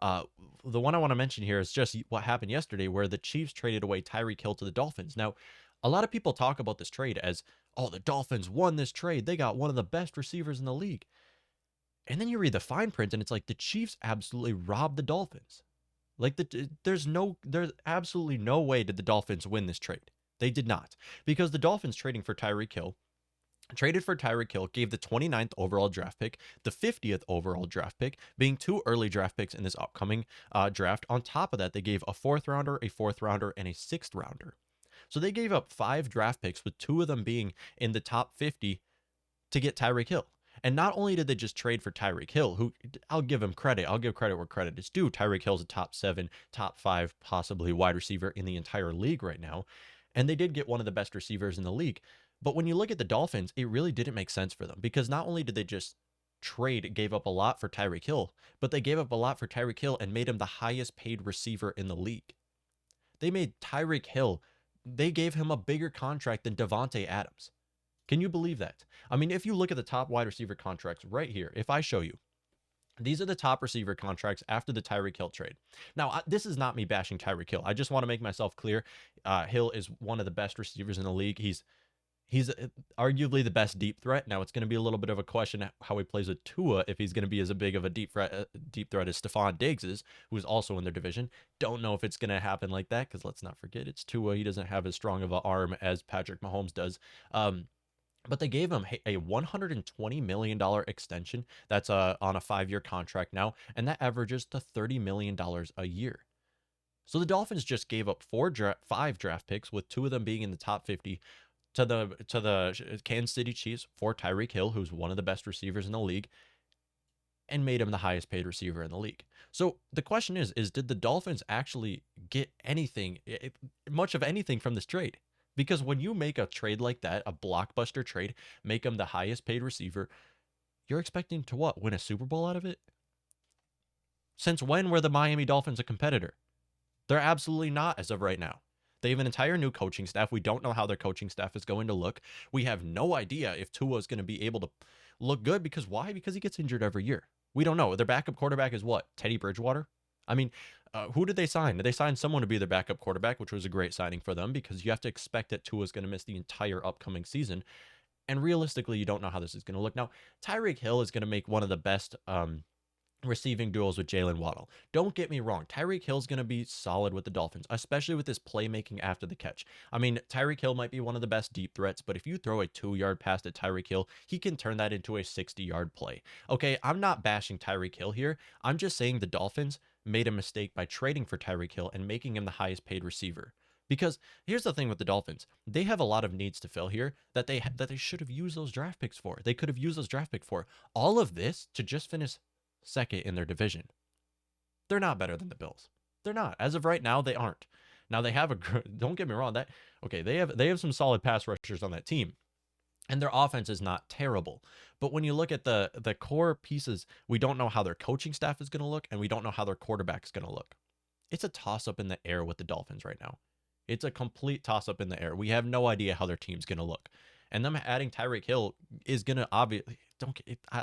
Uh, the one I want to mention here is just what happened yesterday, where the Chiefs traded away Tyreek Hill to the Dolphins. Now, a lot of people talk about this trade as, oh, the Dolphins won this trade. They got one of the best receivers in the league. And then you read the fine print, and it's like the Chiefs absolutely robbed the Dolphins. Like there's absolutely no way did the Dolphins win this trade. They did not, because the Dolphins traded for Tyreek Hill, gave the 29th overall draft pick, the 50th overall draft pick, being two early draft picks in this upcoming draft. On top of that, they gave a fourth rounder, and a sixth rounder. So they gave up 5 draft picks, with 2 of them being in the top 50 to get Tyreek Hill. And not only did they just trade for Tyreek Hill, who I'll give him credit. I'll give credit where credit is due. Tyreek Hill's a top 7, top 5, possibly wide receiver in the entire league right now. And they did get one of the best receivers in the league. But when you look at the Dolphins, it really didn't make sense for them, because not only did they just gave up a lot for Tyreek Hill, but they gave up a lot for Tyreek Hill and made him the highest paid receiver in the league. They made Tyreek Hill, they gave him a bigger contract than Davante Adams. Can you believe that? I mean, if you look at the top wide receiver contracts right here, if I show you, these are the top receiver contracts after the Tyreek Hill trade. Now, this is not me bashing Tyreek Hill. I just want to make myself clear. Hill is one of the best receivers in the league. He's arguably the best deep threat. Now, it's going to be a little bit of a question how he plays with Tua, if he's going to be as big of a deep threat as Stephon Diggs is, who is also in their division. Don't know if it's going to happen like that, because let's not forget, it's Tua. He doesn't have as strong of an arm as Patrick Mahomes does. But they gave him a $120 million extension. That's on a 5-year contract now, and that averages to $30 million a year. So the Dolphins just gave up 5 draft picks, with 2 of them being in the top 50, to the Kansas City Chiefs for Tyreek Hill, who's one of the best receivers in the league, and made him the highest paid receiver in the league. So the question is did the Dolphins actually get much of anything from this trade? Because when you make a trade like that, a blockbuster trade, make him the highest paid receiver, you're expecting to what? Win a Super Bowl out of it? Since when were the Miami Dolphins a competitor? They're absolutely not as of right now. They have an entire new coaching staff. We don't know how their coaching staff is going to look. We have no idea if Tua is going to be able to look good, because why? Because he gets injured every year. We don't know. Their backup quarterback is what? Teddy Bridgewater? I mean, who did they sign? Did they sign someone to be their backup quarterback, which was a great signing for them, because you have to expect that Tua is going to miss the entire upcoming season. And realistically, you don't know how this is going to look. Now, Tyreek Hill is going to make one of the best receiving duels with Jalen Waddle. Don't get me wrong. Tyreek Hill's going to be solid with the Dolphins, especially with his playmaking after the catch. I mean, Tyreek Hill might be one of the best deep threats, but if you throw a 2-yard pass to Tyreek Hill, he can turn that into a 60-yard play. Okay, I'm not bashing Tyreek Hill here. I'm just saying the Dolphins made a mistake by trading for Tyreek Hill and making him the highest paid receiver. Because here's the thing with the Dolphins. They have a lot of needs to fill here that they should have used those draft picks for. They could have used those draft picks for. All of this to just finish second in their division. They're not better than the Bills. They're not. As of right now, they aren't. Now they have don't get me wrong, they have some solid pass rushers on that team. And their offense is not terrible. But when you look at the core pieces, we don't know how their coaching staff is going to look, and we don't know how their quarterback is going to look. It's a toss-up in the air with the Dolphins right now. It's a complete toss-up in the air. We have no idea how their team's going to look. And them adding Tyreek Hill is going to obviously,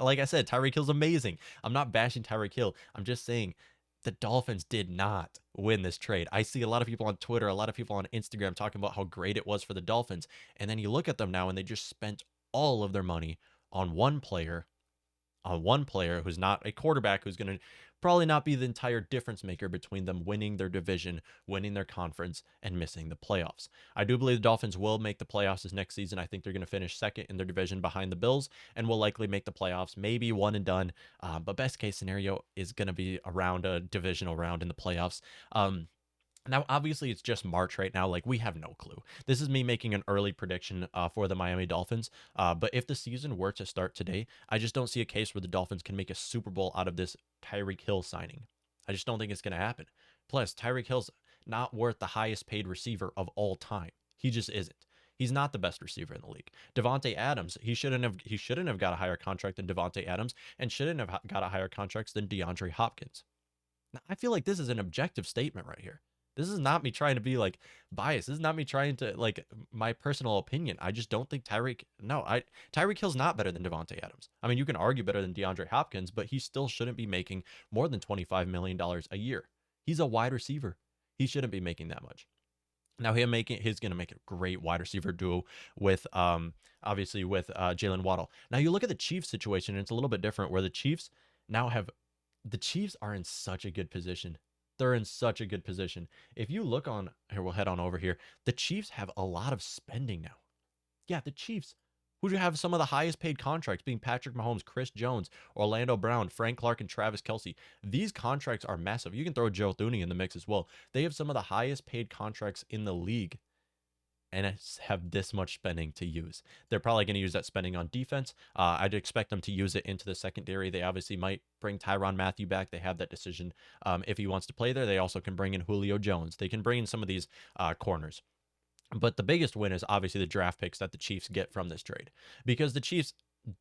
like I said, Tyreek Hill's amazing. I'm not bashing Tyreek Hill. I'm just saying the Dolphins did not win this trade. I see a lot of people on Twitter, a lot of people on Instagram talking about how great it was for the Dolphins. And then you look at them now and they just spent all of their money on one player who's not a quarterback, who's going to probably not be the entire difference maker between them winning their division, winning their conference, and missing the playoffs. I do believe the Dolphins will make the playoffs this next season. I think they're going to finish second in their division behind the Bills and will likely make the playoffs, maybe one and done. But best case scenario is going to be around a divisional round in the playoffs. Now, obviously, it's just March right now. Like, we have no clue. This is me making an early prediction for the Miami Dolphins. But if the season were to start today, I just don't see a case where the Dolphins can make a Super Bowl out of this Tyreek Hill signing. I just don't think it's going to happen. Plus, Tyreek Hill's not worth the highest paid receiver of all time. He just isn't. He's not the best receiver in the league. Davante Adams, he shouldn't have got a higher contract than Davante Adams, and shouldn't have got a higher contract than DeAndre Hopkins. Now, I feel like this is an objective statement right here. This is not me trying to be like biased. This is not me trying to like my personal opinion. I just don't think Tyreek Hill's not better than Devontae Adams. I mean, you can argue better than DeAndre Hopkins, but he still shouldn't be making more than $25 million a year. He's a wide receiver. He shouldn't be making that much. Now he's going to make a great wide receiver duo with obviously with Jalen Waddle. Now you look at the Chiefs situation, and it's a little bit different where the Chiefs are in such a good position. They're in such a good position. If you look on here, we'll head on over here. The Chiefs have a lot of spending now. Yeah, the Chiefs, who have some of the highest paid contracts, being Patrick Mahomes, Chris Jones, Orlando Brown, Frank Clark, and Travis Kelce. These contracts are massive. You can throw Joe Thuney in the mix as well. They have some of the highest paid contracts in the league and have this much spending to use. They're probably going to use that spending on defense. I'd expect them to use it into the secondary. They obviously might bring Tyrann Mathieu back. They have that decision if he wants to play there. They also can bring in Julio Jones. They can bring in some of these corners. But the biggest win is obviously the draft picks that the Chiefs get from this trade, because the Chiefs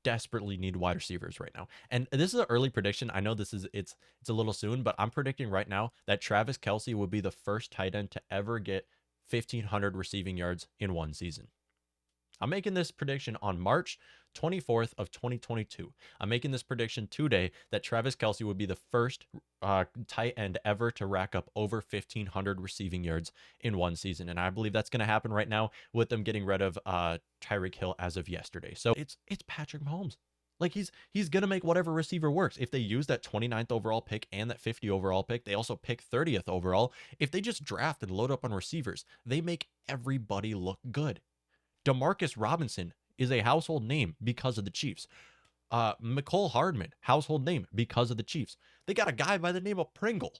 desperately need wide receivers right now. And this is an early prediction. I know it's a little soon, but I'm predicting right now that Travis Kelce will be the first tight end to ever get 1,500 receiving yards in one season. I'm making this prediction on March 24th of 2022. I'm making this prediction today that Travis Kelce would be the first tight end ever to rack up over 1,500 receiving yards in one season. And I believe that's going to happen right now with them getting rid of Tyreek Hill as of yesterday. So it's Patrick Mahomes. Like he's going to make whatever receiver works. If they use that 29th overall pick and that 50 overall pick, they also pick 30th overall. If they just draft and load up on receivers, they make everybody look good. Demarcus Robinson is a household name because of the Chiefs. Mecole Hardman, household name because of the Chiefs. They got a guy by the name of Pringle.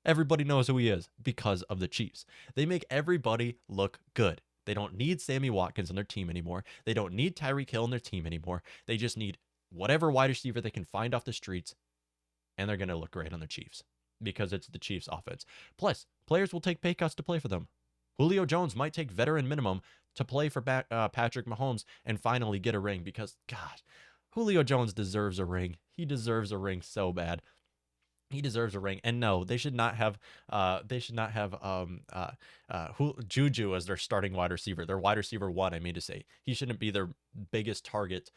Everybody knows who he is because of the Chiefs. They make everybody look good. They don't need Sammy Watkins on their team anymore. They don't need Tyreek Hill on their team anymore. They just need whatever wide receiver they can find off the streets, and they're going to look great on the Chiefs because it's the Chiefs offense. Plus, players will take pay cuts to play for them. Julio Jones might take veteran minimum to play for Patrick Mahomes and finally get a ring because, God, Julio Jones deserves a ring. He deserves a ring so bad. He deserves a ring. And no, they should not have Juju as their starting wide receiver. Their wide receiver one, I mean to say. He shouldn't be their biggest target,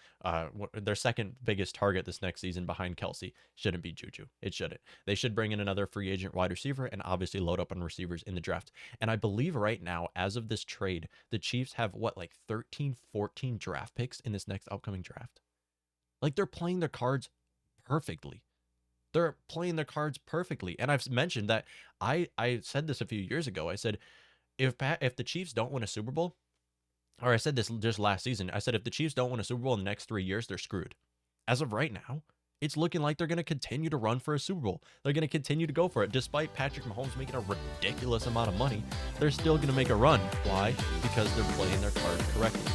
their second biggest target this next season behind Kelce. Shouldn't be Juju. It shouldn't. They should bring in another free agent wide receiver and obviously load up on receivers in the draft. And I believe right now, as of this trade, the Chiefs have like 13, 14 draft picks in this next upcoming draft. Like, they're playing their cards perfectly. They're playing their cards perfectly. And I've mentioned that I said this a few years ago. I said, if the Chiefs don't win a Super Bowl, or I said this just last season, I said, if the Chiefs don't win a Super Bowl in the next 3 years, they're screwed. As of right now, it's looking like they're going to continue to run for a Super Bowl. They're going to continue to go for it. Despite Patrick Mahomes making a ridiculous amount of money, they're still going to make a run. Why? Because they're playing their cards correctly.